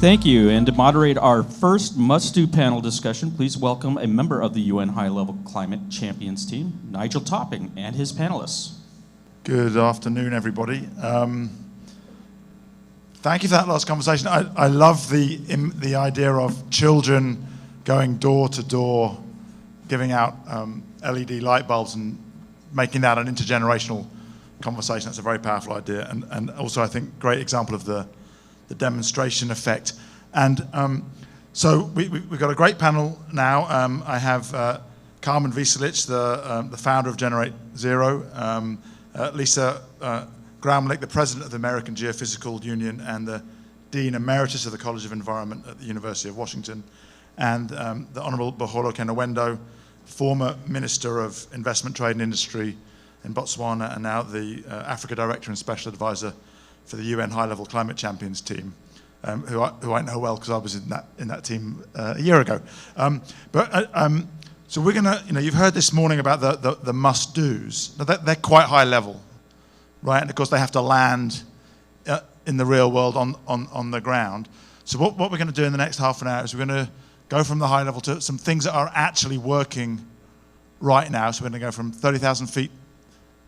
Thank you. And to moderate our first must-do panel discussion, please welcome a member of the UN High-Level Climate Champions team, Nigel Topping, and his panelists. Good afternoon, everybody. Thank you for that last conversation. I love the idea of children going door to door, giving out LED light bulbs and making that an intergenerational conversation. That's a very powerful idea, and also I think great example of the demonstration effect. And so we've got a great panel now. I have Carmen Vicelich, the founder of Generate Zero, Lisa Graumlich, the president of the American Geophysical Union and the Dean Emeritus of the College of Environment at the University of Washington, and the Honorable Bogolo Kenewendo, former Minister of Investment, Trade and Industry in Botswana, and now the Africa Director and Special Advisor for the UN High-Level Climate Champions team, who I know well because I was in that team a year ago. So we're gonna, you've heard this morning about the must-dos. They're quite high level, right? And of course they have to land in the real world on the ground. So what we're going to do in the next half an hour is we're going to go from the high level to some things that are actually working right now. So we're going to go from 30,000 feet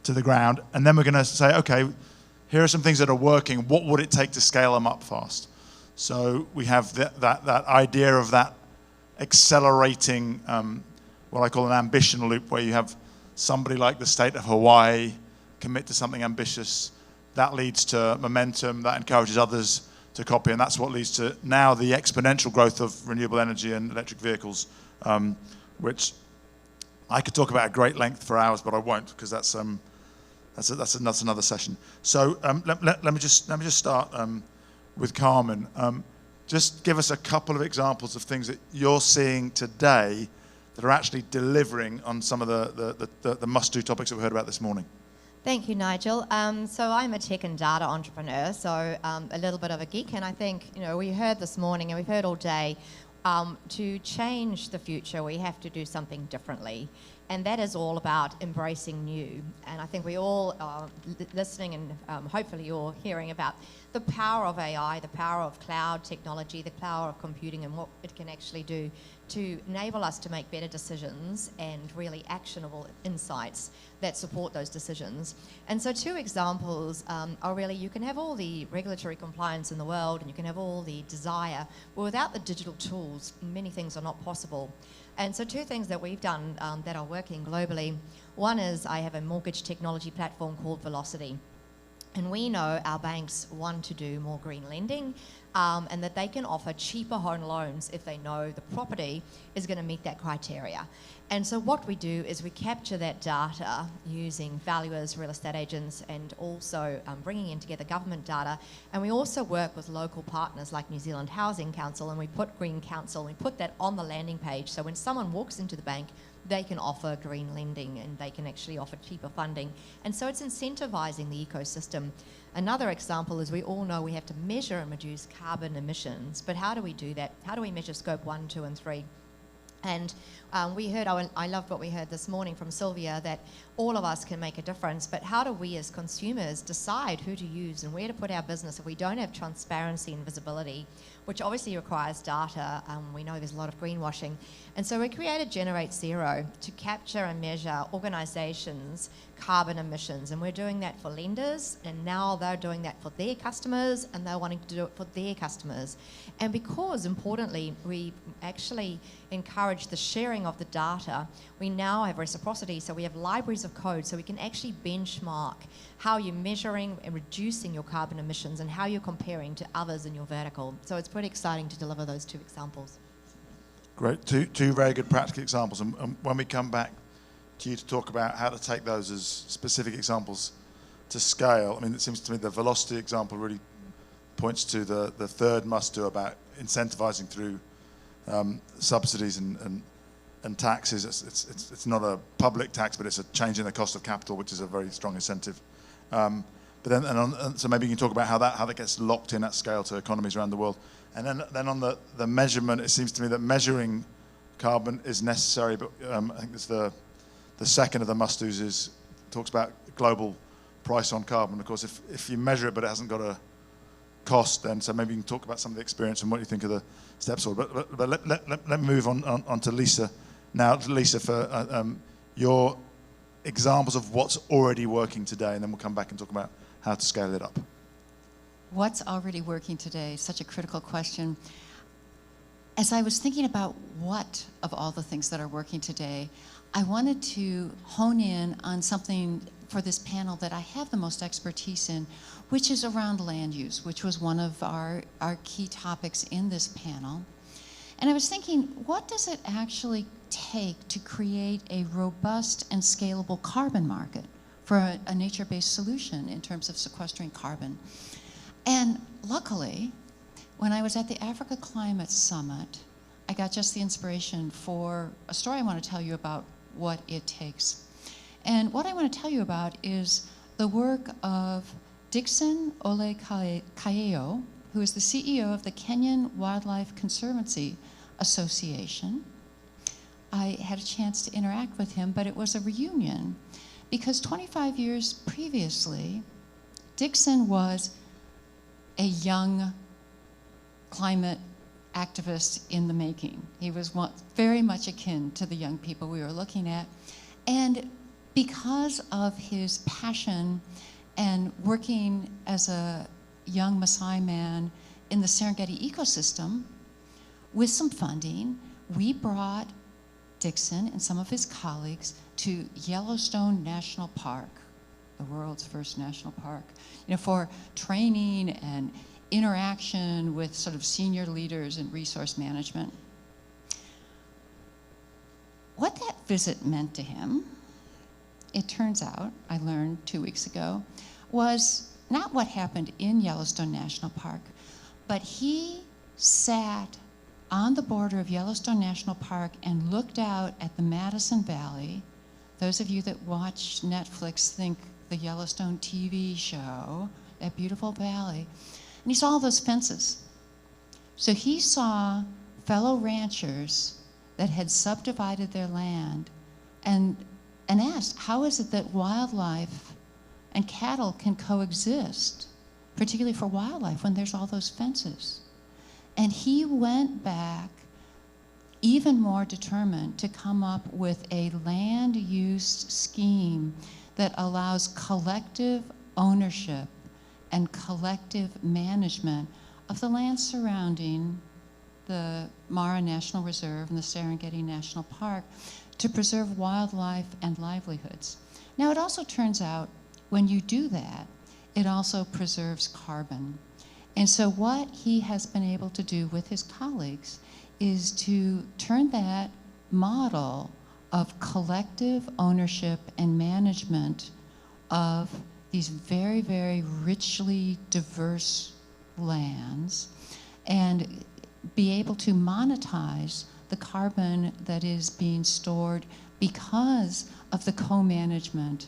to the ground, and then we're going to say, okay, here are some things that are working. What would it take to scale them up fast? So we have that idea of that accelerating, what I call an ambition loop, where you have somebody like the state of Hawaii commit to something ambitious. That leads to momentum, that encourages others to copy, and that's what leads to now the exponential growth of renewable energy and electric vehicles, which I could talk about at great length for hours, but I won't, because that's another session. So let me just start with Carmen. Just give us a couple of examples of things that you're seeing today that are actually delivering on some of the must-do topics that we heard about this morning. Thank you, Nigel. So I'm a tech and data entrepreneur, so a little bit of a geek, and I think we heard this morning and we've heard all day, to change the future we have to do something differently. And that is all about embracing new. And I think we all are listening and hopefully you're hearing about the power of AI, the power of cloud technology, the power of computing and what it can actually do to enable us to make better decisions and really actionable insights that support those decisions. And so two examples are really, you can have all the regulatory compliance in the world and you can have all the desire, but without the digital tools, many things are not possible. And so two things that we've done that are working globally. One is I have a mortgage technology platform called Velocity. And we know our banks want to do more green lending and that they can offer cheaper home loans if they know the property is going to meet that criteria. And so what we do is we capture that data using valuers, real estate agents, and also bringing in together government data. And we also work with local partners like New Zealand Housing Council, and we put Green Council, we put that on the landing page. So when someone walks into the bank, they can offer green lending and they can actually offer cheaper funding. And so it's incentivizing the ecosystem. Another example is we all know we have to measure and reduce carbon emissions, but how do we do that? How do we measure scope 1, 2, and 3? And we heard, I loved what we heard this morning from Sylvia, that all of us can make a difference, but how do we as consumers decide who to use and where to put our business if we don't have transparency and visibility, which obviously requires data. We know there's a lot of greenwashing. And so we created Generate Zero to capture and measure organizations' carbon emissions. And we're doing that for lenders, and now they're doing that for their customers, and they're wanting to do it for their customers. And because, importantly, we actually encourage the sharing of the data, we now have reciprocity, so we have libraries of code, so we can actually benchmark how you're measuring and reducing your carbon emissions and how you're comparing to others in your vertical. So it's pretty exciting to deliver those two examples. Great, two very good practical examples. And when we come back to you to talk about how to take those as specific examples to scale, I mean, it seems to me the velocity example really points to the third must-do about incentivizing through subsidies and taxes. It's not a public tax, but it's a change in the cost of capital, which is a very strong incentive. But then, so maybe you can talk about how that gets locked in at scale to economies around the world. And then on the measurement, it seems to me that measuring carbon is necessary, but I think it's the second of the must-dos talks about global price on carbon. Of course, if you measure it but it hasn't got cost then, so maybe you can talk about some of the experience and what you think of the steps forward. But let me move on to Lisa now. Lisa, for your examples of what's already working today, and then we'll come back and talk about how to scale it up. What's already working today? Such a critical question. As I was thinking about what of all the things that are working today, I wanted to hone in on something for this panel that I have the most expertise in, which is around land use, which was one of our key topics in this panel. And I was thinking, what does it actually take to create a robust and scalable carbon market for a nature-based solution in terms of sequestering carbon? And luckily, when I was at the Africa Climate Summit, I got just the inspiration for a story I want to tell you about what it takes. And what I want to tell you about is the work of Dixon Ole Kaeo, who is the CEO of the Kenyan Wildlife Conservancy Association. I had a chance to interact with him, but it was a reunion because 25 years previously, Dixon was a young climate activist in the making. He was very much akin to the young people we were looking at. And because of his passion and working as a young Maasai man in the Serengeti ecosystem, with some funding, we brought Dixon and some of his colleagues to Yellowstone National Park, the world's first national park, for training and interaction with sort of senior leaders in resource management. What that visit meant to him, it turns out, I learned 2 weeks ago, was not what happened in Yellowstone National Park, but he sat on the border of Yellowstone National Park and looked out at the Madison Valley. Those of you that watch Netflix think the Yellowstone TV show, that beautiful valley. And he saw all those fences. So he saw fellow ranchers that had subdivided their land and asked, how is it that wildlife and cattle can coexist, particularly for wildlife when there's all those fences? And he went back even more determined to come up with a land use scheme that allows collective ownership and collective management of the land surrounding the Mara National Reserve and the Serengeti National Park to preserve wildlife and livelihoods. Now, it also turns out when you do that, it also preserves carbon. And so what he has been able to do with his colleagues is to turn that model of collective ownership and management of these very, very richly diverse lands and be able to monetize the carbon that is being stored because of the co-management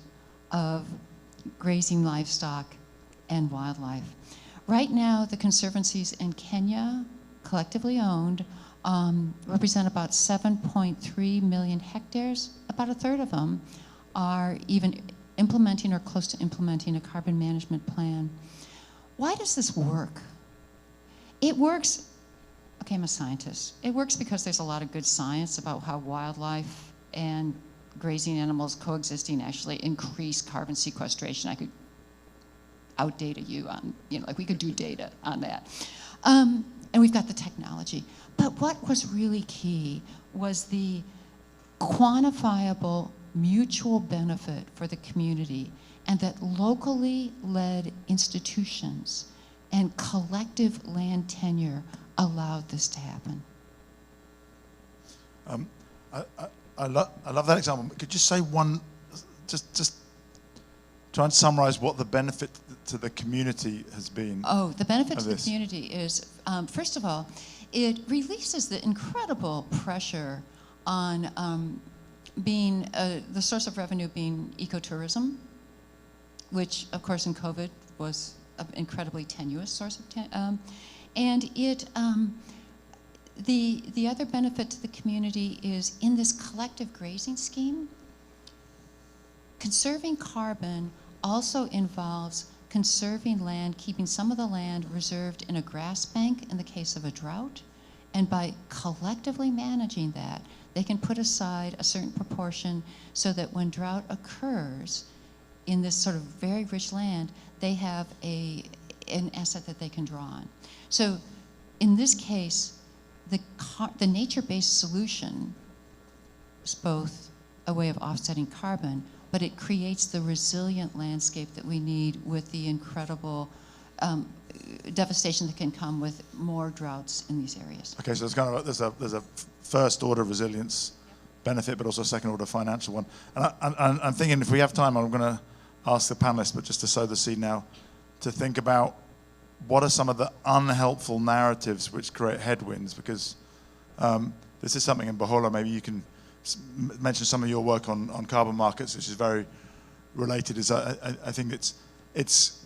of grazing livestock and wildlife. Right now, the conservancies in Kenya, collectively owned, represent about 7.3 million hectares. About a third of them are even implementing or close to implementing a carbon management plan. Why does this work? It works, okay, I'm a scientist. It works because there's a lot of good science about how wildlife and grazing animals coexisting actually increase carbon sequestration. I could outdata you on, like we could do data on that. And we've got the technology. But what was really key was the quantifiable mutual benefit for the community, and that locally led institutions and collective land tenure allowed this to happen. I love that example. Could you say one, just try and summarize what the benefit to the community has been? Oh, the benefit to the community is, first of all, it releases the incredible pressure on being the source of revenue being ecotourism, which, of course, in COVID was an incredibly tenuous source of and it the other benefit to the community is in this collective grazing scheme, conserving carbon also involves conserving land, keeping some of the land reserved in a grass bank in the case of a drought. And by collectively managing that, they can put aside a certain proportion so that when drought occurs in this sort of very rich land, they have an asset that they can draw on. So in this case, the nature-based solution is both a way of offsetting carbon, but it creates the resilient landscape that we need with the incredible devastation that can come with more droughts in these areas. Okay, so there's a first order resilience benefit, but also a second order financial one. And I'm thinking if we have time, I'm going to ask the panelists, but just to sow the seed now, to think about what are some of the unhelpful narratives which create headwinds, because this is something in Bogolo, maybe you can mention some of your work on carbon markets, which is very related. I think it's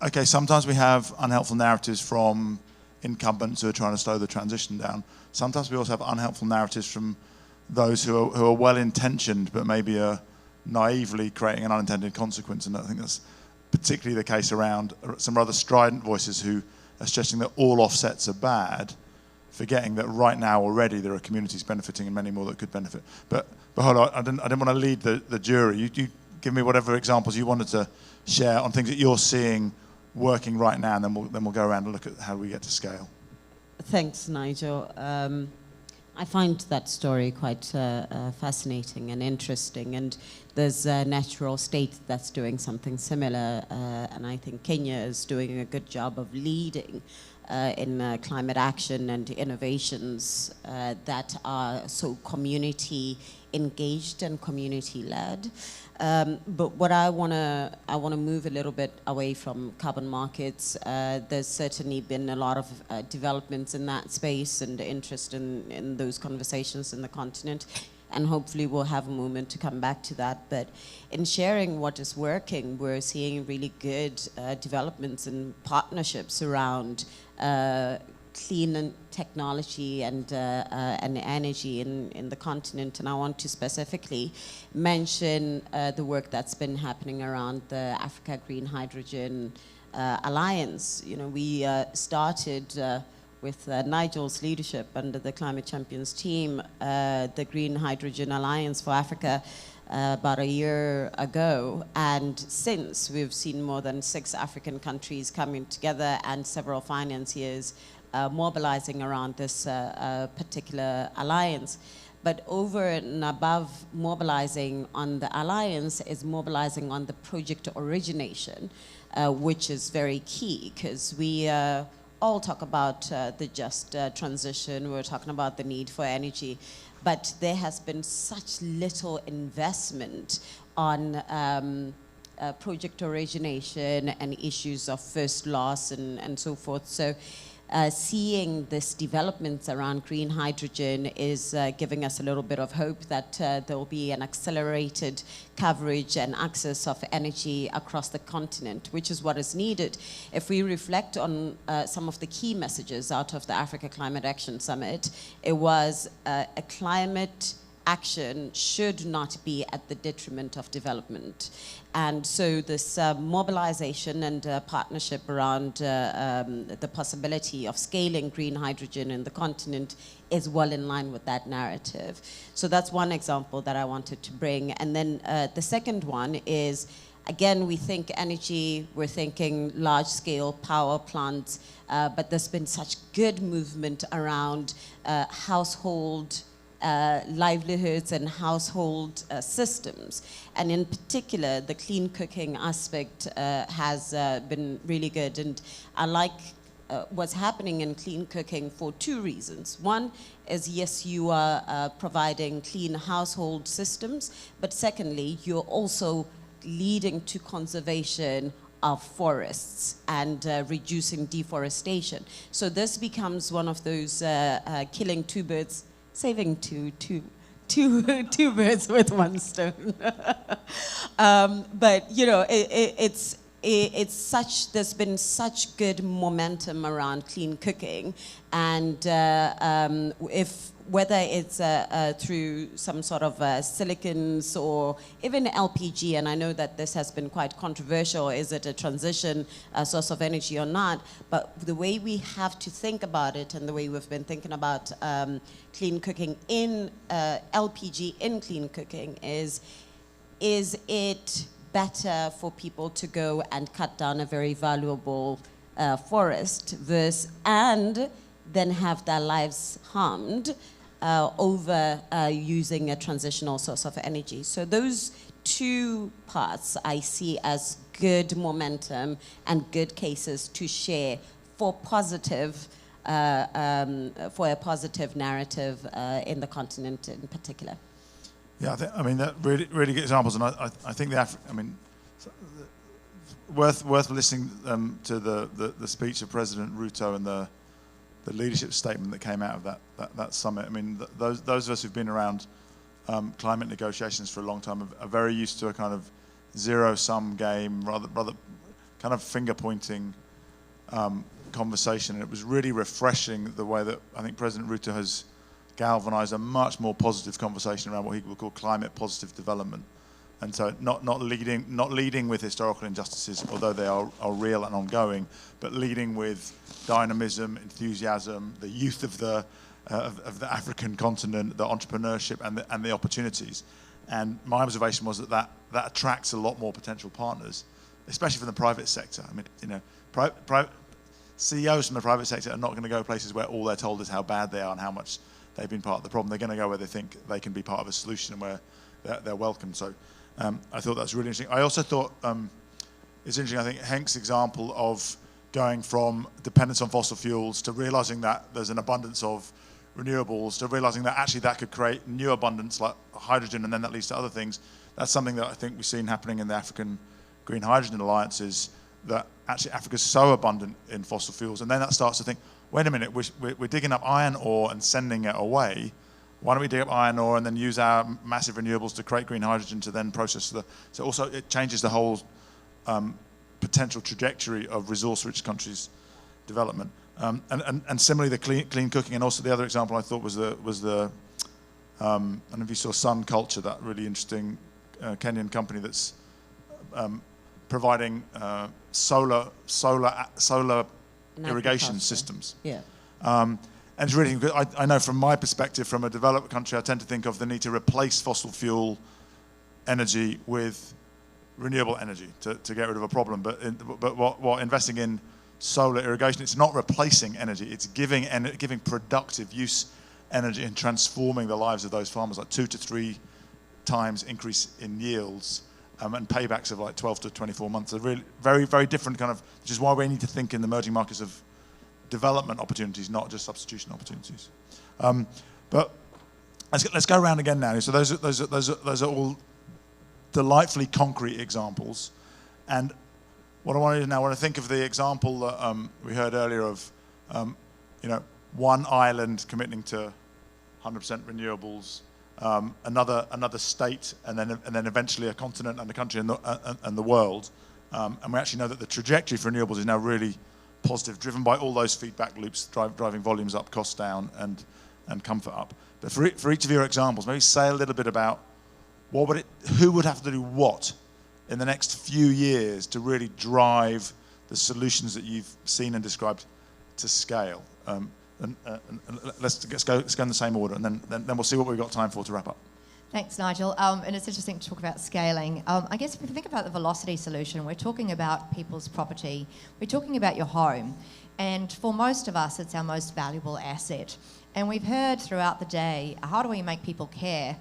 okay, sometimes we have unhelpful narratives from incumbents who are trying to slow the transition down. Sometimes we also have unhelpful narratives from those who are well-intentioned but maybe are naively creating an unintended consequence, and I think that's particularly the case around some rather strident voices who are suggesting that all offsets are bad, forgetting that right now already there are communities benefiting and many more that could benefit. But hold on, I didn't want to lead the jury. You give me whatever examples you wanted to share on things that you're seeing working right now, and then we'll go around and look at how we get to scale. Thanks, Nigel. I find that story quite fascinating and interesting, and there's a natural state that's doing something similar, and I think Kenya is doing a good job of leading in climate action and innovations that are so community engaged and community led. But what I want to move a little bit away from carbon markets. There's certainly been a lot of developments in that space and interest in those conversations in the continent. And hopefully we'll have a moment to come back to that. But in sharing what is working, we're seeing really good developments and partnerships around clean technology and energy in the continent. And I want to specifically mention the work that's been happening around the Africa Green Hydrogen Alliance. You know, we started with Nigel's leadership under the Climate Champions team, the Green Hydrogen Alliance for Africa about a year ago. And since, we've seen more than 6 African countries coming together and several financiers mobilizing around this particular alliance. But over and above mobilizing on the alliance is mobilizing on the project origination, which is very key, because we all talk about the just transition. We're talking about the need for energy, but there has been such little investment on project origination and issues of first loss and so forth. So seeing this developments around green hydrogen is giving us a little bit of hope that there will be an accelerated coverage and access of energy across the continent, which is what is needed. If we reflect on some of the key messages out of the Africa Climate Action Summit, it was a climate action should not be at the detriment of development. And so this mobilization and partnership around the possibility of scaling green hydrogen in the continent is well in line with that narrative. So that's one example that I wanted to bring. And then the second one is, again, we think energy, we're thinking large-scale power plants, but there's been such good movement around household livelihoods and household systems. And in particular, the clean cooking aspect has been really good. And I like what's happening in clean cooking for 2 reasons. One is, yes, you are providing clean household systems, but secondly, you're also leading to conservation of forests and reducing deforestation. So this becomes one of those killing 2 birds, saving two birds with 1 stone. But you know, it's there's been such good momentum around clean cooking, and whether it's through some sort of silicons or even LPG, and I know that this has been quite controversial, is it a transition source of energy or not? But the way we have to think about it, and the way we've been thinking about clean cooking in LPG in clean cooking is it better for people to go and cut down a very valuable forest and then have their lives harmed over using a transitional source of energy? So those two parts I see as good momentum and good cases to share for a positive narrative in the continent in particular. Yeah, I mean, that really good examples, and I think worth listening to the speech of President Ruto and the leadership statement that came out of that summit. I mean, those of us who've been around climate negotiations for a long time are very used to a kind of zero-sum game, rather kind of finger-pointing conversation, and it was really refreshing the way that I think President Ruto has galvanized a much more positive conversation around what he would call climate positive development. And so not leading with historical injustices, although they are real and ongoing, but leading with dynamism, enthusiasm, the youth of the African continent, the entrepreneurship and the opportunities. And my observation was that attracts a lot more potential partners, especially from the private sector. I mean, you know, CEOs from the private sector are not going to go places where all they're told is how bad they are and how much they've been part of the problem. They're going to go where they think they can be part of a solution and where they're welcome. So I thought that's really interesting. I also thought it's interesting, I think, Henk's example of going from dependence on fossil fuels to realizing that there's an abundance of renewables, to realizing that actually that could create new abundance like hydrogen, and then that leads to other things. That's something that I think we've seen happening in the African Green Hydrogen Alliances, that actually Africa's so abundant in fossil fuels, and then that starts to think, wait a minute, we're digging up iron ore and sending it away. Why don't we dig up iron ore and then use our massive renewables to create green hydrogen to then process so also it changes the whole potential trajectory of resource-rich countries' development. And similarly, the clean cooking, and also the other example I thought was the I don't know if you saw Sun Culture, that really interesting Kenyan company that's providing solar irrigation systems. Yeah. And it's really good. I know from my perspective, from a developed country, I tend to think of the need to replace fossil fuel energy with renewable energy to get rid of a problem. But what investing in solar irrigation, it's not replacing energy, it's giving productive use energy and transforming the lives of those farmers, like 2 to 3 times increase in yields. And paybacks of like 12 to 24 months are really very, very different kind of, which is why we need to think in the emerging markets of development opportunities, not just substitution opportunities. But let's go around again now. So those are all delightfully concrete examples. And what I want to do now, I want to think of the example that we heard earlier of, one island committing to 100% renewables, another state, and then eventually a continent and a country and the world. And we actually know that the trajectory for renewables is now really positive, driven by all those feedback loops, driving volumes up, costs down, and comfort up. But for each of your examples, maybe say a little bit about who would have to do what in the next few years to really drive the solutions that you've seen and described to scale. And let's go in the same order, and then we'll see what we've got time for to wrap up. Thanks, Nigel. And it's interesting to talk about scaling. I guess if we think about the velocity solution, we're talking about people's property. We're talking about your home. And for most of us, it's our most valuable asset. And we've heard throughout the day, how do we make people care?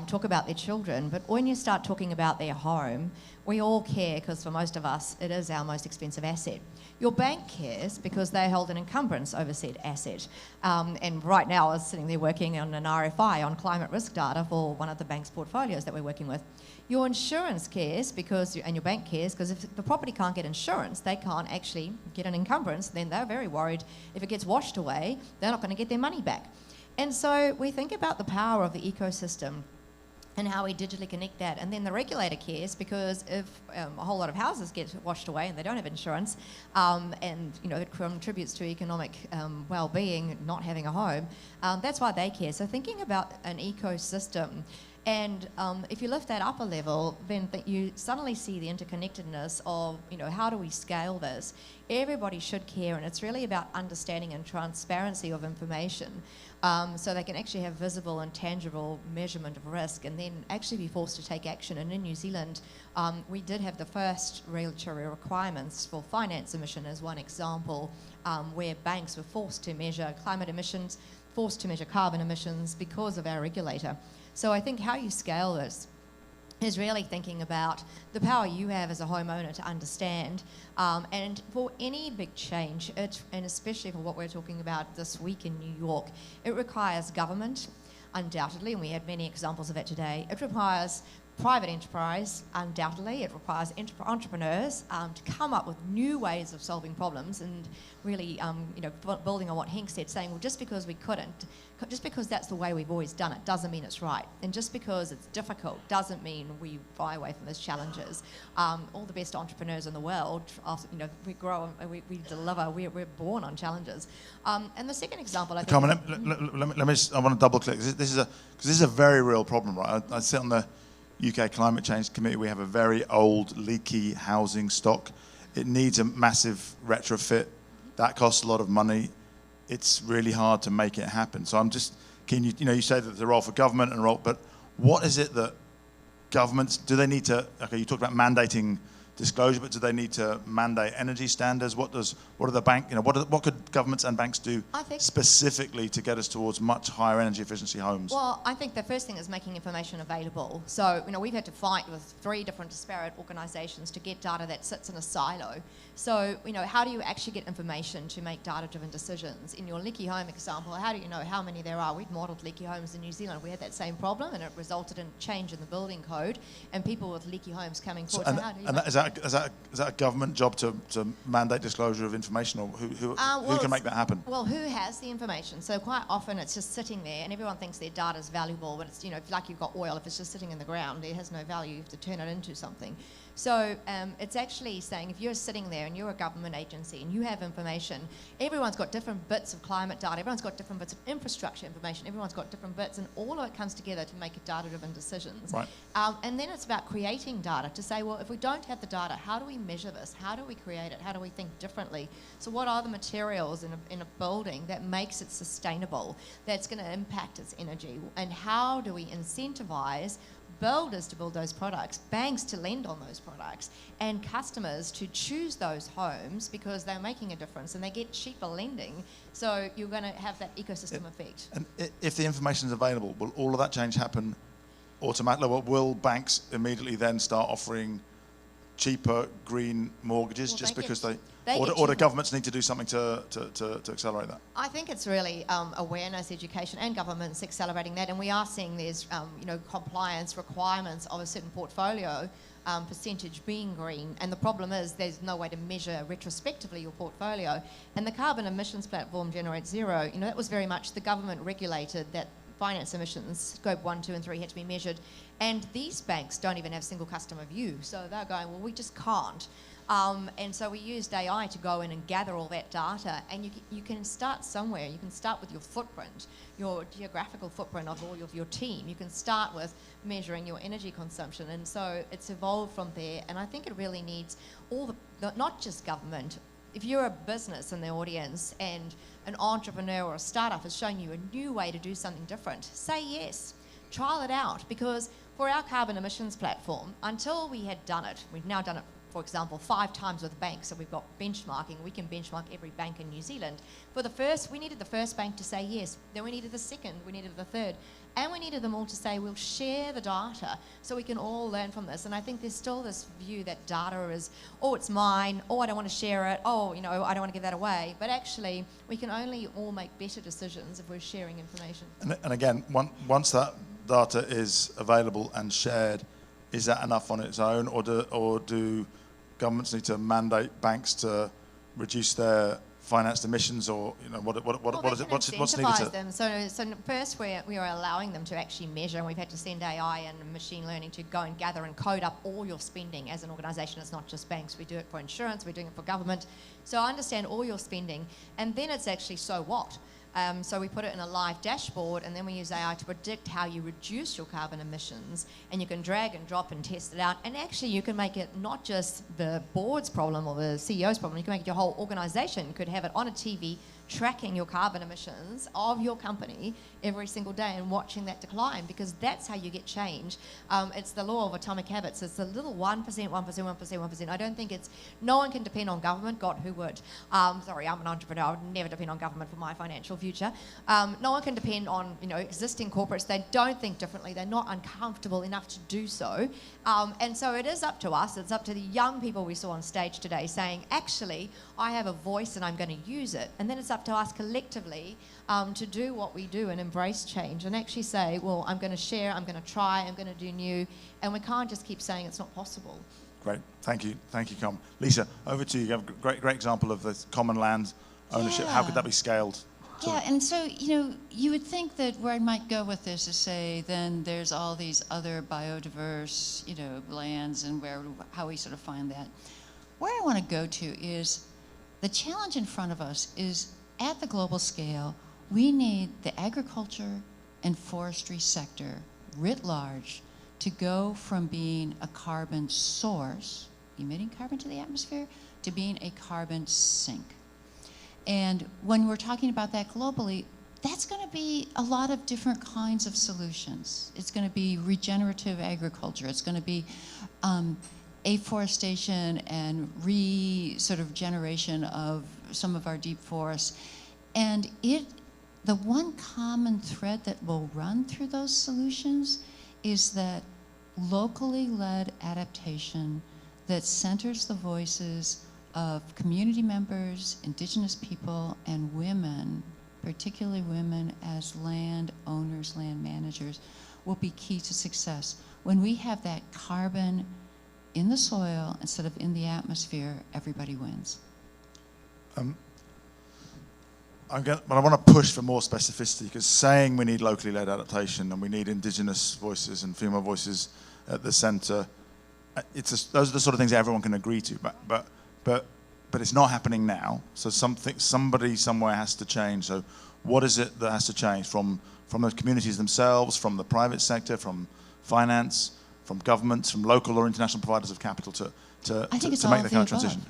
Talk about their children. But when you start talking about their home, we all care because for most of us, it is our most expensive asset. Your bank cares because they hold an encumbrance over said asset. And right now I was sitting there working on an RFI on climate risk data for one of the bank's portfolios that we're working with. Your insurance cares and your bank cares because if the property can't get insurance, they can't actually get an encumbrance, then they're very worried if it gets washed away, they're not going to get their money back. And so we think about the power of the ecosystem. and how we digitally connect that. And then the regulator cares because if a whole lot of houses get washed away and they don't have insurance, and it contributes to economic well-being, not having a home, that's why they care. So thinking about an ecosystem, and if you lift that up a level, then you suddenly see the interconnectedness of, how do we scale this? Everybody should care, and it's really about understanding and transparency of information, so they can actually have visible and tangible measurement of risk and then actually be forced to take action. And in New Zealand, we did have the first regulatory requirements for finance emission as one example, where banks were forced to measure climate emissions, forced to measure carbon emissions because of our regulator. So I think how you scale this is really thinking about the power you have as a homeowner to understand. And for any big change, and especially for what we're talking about this week in New York, it requires government, undoubtedly, and we had many examples of that today. It requires private enterprise, undoubtedly. It requires entrepreneurs to come up with new ways of solving problems, and really, building on what Henk said, saying, well, just because we couldn't, just because that's the way we've always done it, doesn't mean it's right. And just because it's difficult doesn't mean we fly away from those challenges. All the best entrepreneurs in the world, we grow, we deliver, we're born on challenges. And the second example, I think... Carmen, I want to double click. This is a very real problem, right? I sit on the UK Climate Change Committee. We have a very old, leaky housing stock. It needs a massive retrofit. That costs a lot of money. It's really hard to make it happen. So I'm just keen, you say that there's a role for government and a role, but what is it that governments, do they need to, okay, you talked about mandating disclosure, but do they need to mandate energy standards? What are the bank, what could governments and banks do specifically to get us towards much higher energy efficiency homes? Well, I think the first thing is making information available. So, we've had to fight with 3 different disparate organisations to get data that sits in a silo. So, how do you actually get information to make data-driven decisions? In your leaky home example, how do you know how many there are? We've modelled leaky homes in New Zealand. We had that same problem, and it resulted in change in the building code and people with leaky homes coming forward. So how do you is that a government job to mandate disclosure of information, or who can make that happen? Well, who has the information? So quite often it's just sitting there, and everyone thinks their data is valuable, but it's like you've got oil. If it's just sitting in the ground, it has no value. You have to turn it into something. So it's actually saying, if you're sitting there and you're a government agency and you have information, everyone's got different bits of climate data, everyone's got different bits of infrastructure information, everyone's got different bits, and all of it comes together to make data-driven decisions. Right. And then it's about creating data to say, well, if we don't have the data, how do we measure this? How do we create it? How do we think differently? So what are the materials in a building that makes it sustainable, that's going to impact its energy? And how do we incentivize builders to build those products, banks to lend on those products, and customers to choose those homes because they're making a difference and they get cheaper lending? So you're going to have that ecosystem effect. And if the information is available, will all of that change happen automatically? Will banks immediately then start offering cheaper green mortgages because or do governments need to do something to accelerate that? I think it's really awareness, education, and governments accelerating that. And we are seeing there's compliance requirements of a certain portfolio percentage being green. And the problem is there's no way to measure retrospectively your portfolio. And the carbon emissions platform Generate Zero, that was very much the government regulated that finance emissions, scope 1, 2, and 3 had to be measured. And these banks don't even have single customer view. So they're going, well, we just can't. And so we used AI to go in and gather all that data. And you can start somewhere. You can start with your footprint, your geographical footprint of all of your team. You can start with measuring your energy consumption. And so it's evolved from there. And I think it really needs not just government. If you're a business in the audience and an entrepreneur or a startup is showing you a new way to do something different, say yes. Trial it out, because for our carbon emissions platform, until we had done it, we've now done it, for example, 5 times with banks, so we've got benchmarking. We can benchmark every bank in New Zealand. We needed the first bank to say yes, then we needed the second, we needed the third, and we needed them all to say, we'll share the data so we can all learn from this. And I think there's still this view that data is, it's mine, I don't want to share it, I don't want to give that away. But actually, we can only all make better decisions if we're sharing information. And again, once that data is available and shared, is that enough on its own, or do governments need to mandate banks to reduce their financed emissions, or what is it? What's needed to? Them. So first we are allowing them to actually measure, and we've had to send AI and machine learning to go and gather and code up all your spending as an organisation. It's not just banks. We do it for insurance. We're doing it for government. So I understand all your spending, and then it's actually so what. So we put it in a live dashboard, and then we use AI to predict how you reduce your carbon emissions, and you can drag and drop and test it out. And actually, you can make it not just the board's problem or the CEO's problem. You can make it your whole organisation. You could have it on a TV tracking your carbon emissions of your company every single day and watching that decline, because that's how you get change. It's the law of atomic habits. It's a little 1%, 1%, 1%, 1%. I don't think no one can depend on government. God, who would? Sorry, I'm an entrepreneur. I would never depend on government for my financial future. No one can depend on existing corporates. They don't think differently. They're not uncomfortable enough to do so. And so it is up to us. It's up to the young people we saw on stage today saying, actually, I have a voice and I'm going to use it. And then it's up to us collectively to do what we do and embrace change and actually say, well, I'm going to share, I'm going to try, I'm going to do new, and we can't just keep saying it's not possible. Great, thank you, Carmen. Lisa, over to you. You have a great example of the common land ownership. Yeah. How could that be scaled? Yeah, and so, you would think that where I might go with this is say, then there's all these other biodiverse, lands and how we sort of find that. Where I want to go to is the challenge in front of us is at the global scale, we need the agriculture and forestry sector writ large to go from being a carbon source, emitting carbon to the atmosphere, to being a carbon sink. And when we're talking about that globally, that's going to be a lot of different kinds of solutions. It's going to be regenerative agriculture. It's going to be afforestation and sort of generation of some of our deep forests. And the one common thread that will run through those solutions is that locally led adaptation that centers the voices of community members, indigenous people, and women, particularly women as land owners, land managers, will be key to success. When we have that carbon in the soil instead of in the atmosphere, everybody wins. But I want to push for more specificity, because saying we need locally led adaptation and we need indigenous voices and female voices at the centre, those are the sort of things everyone can agree to. But it's not happening now. So somebody somewhere has to change. So what is it that has to change from the communities themselves, from the private sector, from finance, from governments, from local or international providers of capital to make the kind of transition?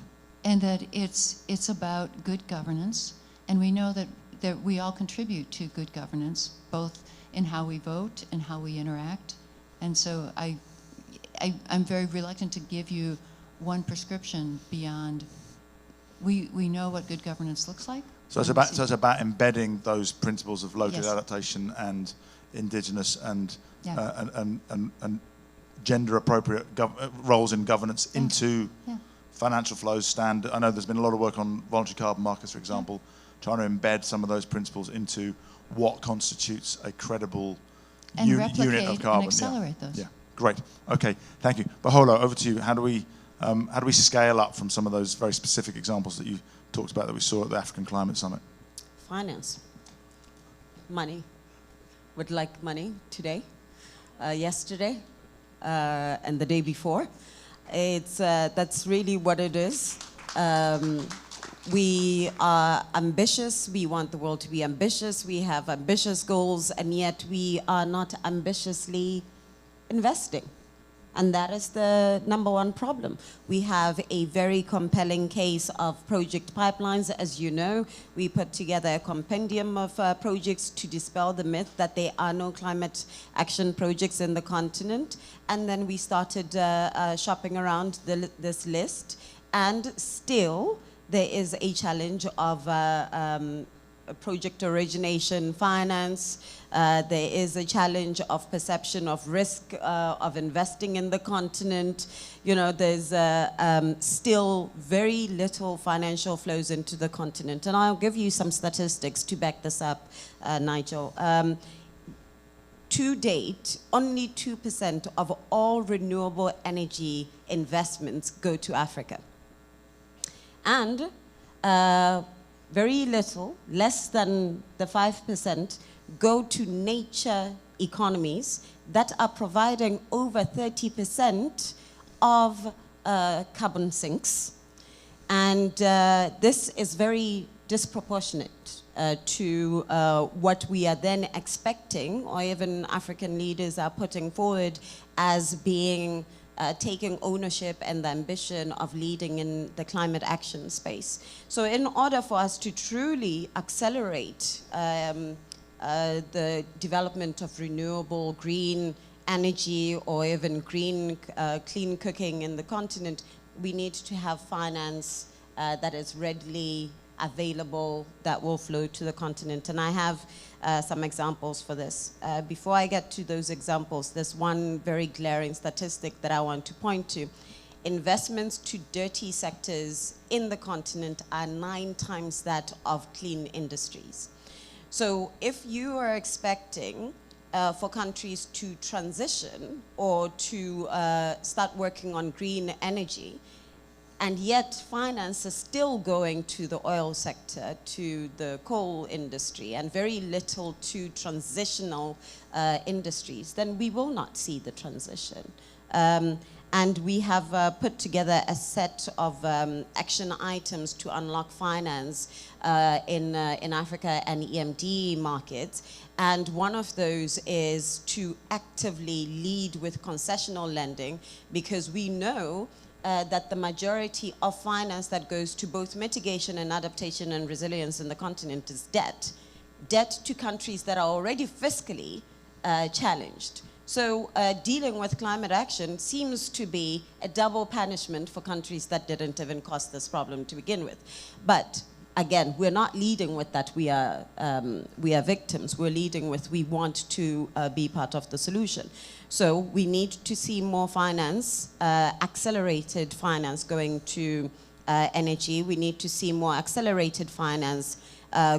And that it's about good governance. And we know that we all contribute to good governance, both in how we vote and how we interact. And so I'm very reluctant to give you one prescription beyond we know what good governance looks like. So it's about embedding those principles of local Yes. adaptation and indigenous and Yeah. gender appropriate roles in governance into financial flows. I know there's been a lot of work on voluntary carbon markets, for example, trying to embed some of those principles into what constitutes a credible And unit replicate of carbon. and accelerate those. Yeah, great. Okay, thank you. Bogolo, over to you. How do we scale up from some of those very specific examples that you talked about that we saw at the African Climate Summit? Finance. Money. Would like money today, yesterday, and the day before. That's really what it is. We are ambitious. We want the world to be ambitious. We have ambitious goals, and yet we are not ambitiously investing. And that is the number one problem. We have a very compelling case of project pipelines. As you know, we put together a compendium of projects to dispel the myth that there are no climate action projects in the continent. And then we started shopping around this list. And still, there is a challenge of project origination finance. There is a challenge of perception of risk of investing in the continent. There's still very little financial flows into the continent. And I'll give you some statistics to back this up, Nigel. To date, only 2% of all renewable energy investments go to Africa. And very little, less than the 5%, go to nature economies that are providing over 30% of carbon sinks. And this is very disproportionate to what we are then expecting, or even African leaders are putting forward as being taking ownership and the ambition of leading in the climate action space. So in order for us to truly accelerate the development of renewable green energy or even green clean cooking in the continent, we need to have finance that is readily available, that will flow to the continent. And I have some examples for this. Before I get to those examples, there's one very glaring statistic that I want to point to. Investments to dirty sectors in the continent are 9 times that of clean industries. So if you are expecting for countries to transition or to start working on green energy, and yet finance is still going to the oil sector, to the coal industry, and very little to transitional industries, then we will not see the transition. And we have put together a set of action items to unlock finance in Africa and EMD markets. And one of those is to actively lead with concessional lending, because we know that the majority of finance that goes to both mitigation and adaptation and resilience in the continent is debt. Debt to countries that are already fiscally challenged. So dealing with climate action seems to be a double punishment for countries that didn't even cause this problem to begin with. But again, we're not leading with that we are victims. We're leading with we want to be part of the solution. So we need to see more finance, accelerated finance going to energy. We need to see more accelerated finance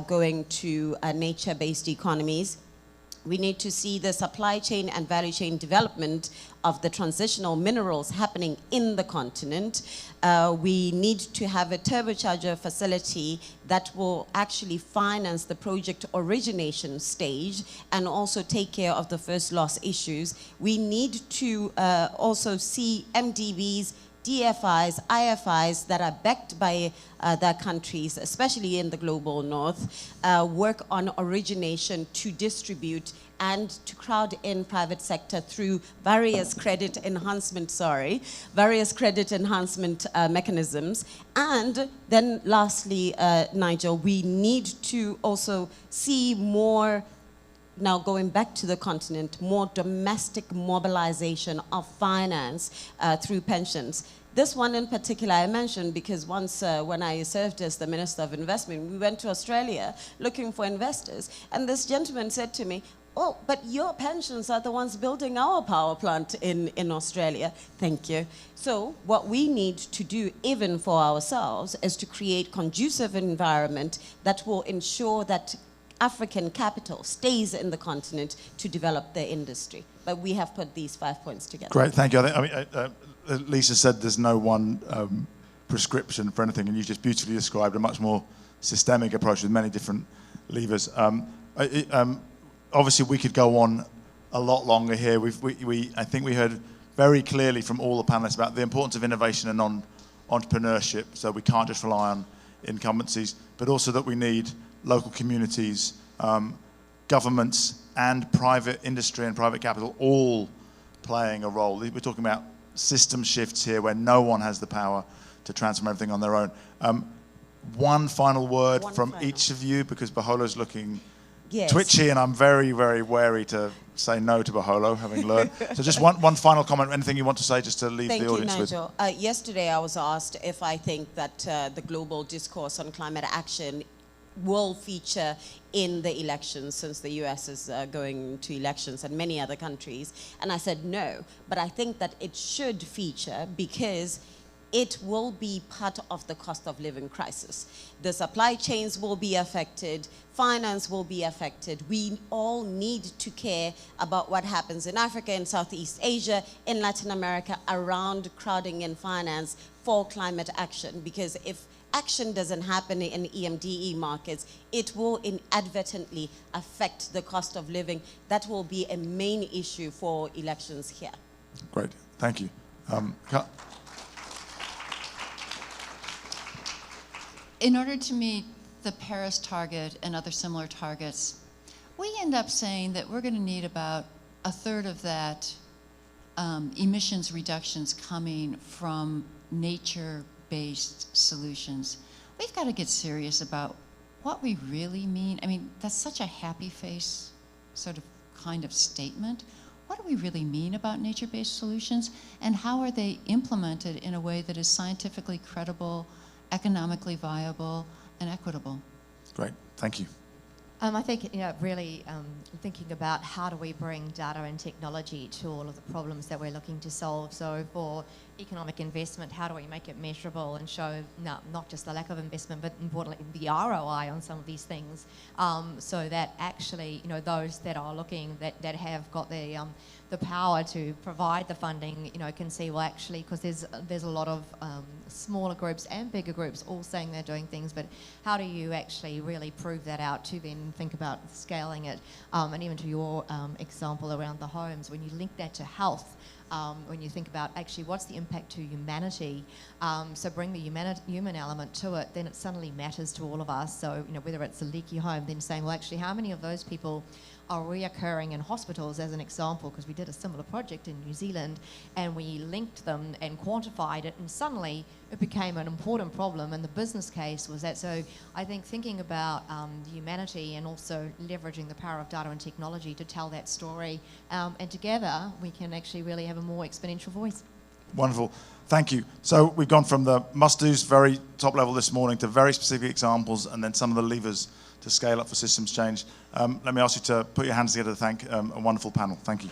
going to nature-based economies. We need to see the supply chain and value chain development of the transitional minerals happening in the continent. We need to have a turbocharger facility that will actually finance the project origination stage and also take care of the first loss issues. We need to also see MDBs, DFIs, IFIs that are backed by their countries, especially in the global north, work on origination to distribute and to crowd in private sector through various credit enhancement mechanisms. And then lastly, Nigel, we need to also see more, now going back to the continent, more domestic mobilization of finance through pensions. This one in particular I mentioned because once when I served as the Minister of Investment, we went to Australia looking for investors. And this gentleman said to me, "Oh, but your pensions are the ones building our power plant in Australia." Thank you. So what we need to do, even for ourselves, is to create conducive environment that will ensure that African capital stays in the continent to develop their industry. But we have put these 5 points together. Great, thank you. Lisa said there's no one prescription for anything, and you just beautifully described a much more systemic approach with many different levers. Obviously, we could go on a lot longer here. I think we heard very clearly from all the panelists about the importance of innovation and entrepreneurship, so we can't just rely on incumbencies, but also that we need local communities, governments, and private industry and private capital all playing a role. We're talking about system shifts here where no one has the power to transform everything on their own. One final word from each of you, because Bogolo's looking twitchy, and I'm very, very wary to say no to Bogolo, having learned. So just one final comment, anything you want to say just to leave the audience with. Thank you, Nigel. Yesterday I was asked if I think that the global discourse on climate action will feature in the elections, since the US is going to elections and many other countries. And I said no, but I think that it should feature because it will be part of the cost of living crisis. The supply chains will be affected, finance will be affected. We all need to care about what happens in Africa, in Southeast Asia, in Latin America, around crowding in finance for climate action. Because if action doesn't happen in EMDE markets, it will inadvertently affect the cost of living. That will be a main issue for elections here. Great, thank you. In order to meet the Paris target and other similar targets, we end up saying that we're going to need about a third of that emissions reductions coming from nature-based solutions. We've got to get serious about what we really mean. I mean, that's such a happy face sort of kind of statement. What do we really mean about nature-based solutions, and how are they implemented in a way that is scientifically credible, economically viable, and equitable? Great, thank you. I think, really thinking about how do we bring data and technology to all of the problems that we're looking to solve. So for economic investment, how do we make it measurable and show not just the lack of investment, but importantly the ROI on some of these things, so that actually, those that are looking, that have got the power to provide the funding, can see, well, actually, because there's a lot of smaller groups and bigger groups all saying they're doing things, but how do you actually really prove that out to then think about scaling it? And even to your example around the homes, when you link that to health, when you think about actually what's the impact to humanity, so bring the human element to it, then it suddenly matters to all of us. So whether it's a leaky home, then saying, well, actually, how many of those people are reoccurring in hospitals, as an example, because we did a similar project in New Zealand, and we linked them and quantified it, and suddenly it became an important problem, and the business case was that. So I think thinking about humanity and also leveraging the power of data and technology to tell that story, and together we can actually really have a more exponential voice. Wonderful, thank you. So we've gone from the must-dos, very top level this morning, to very specific examples, and then some of the levers to scale up for systems change. Let me ask you to put your hands together to thank a wonderful panel. Thank you.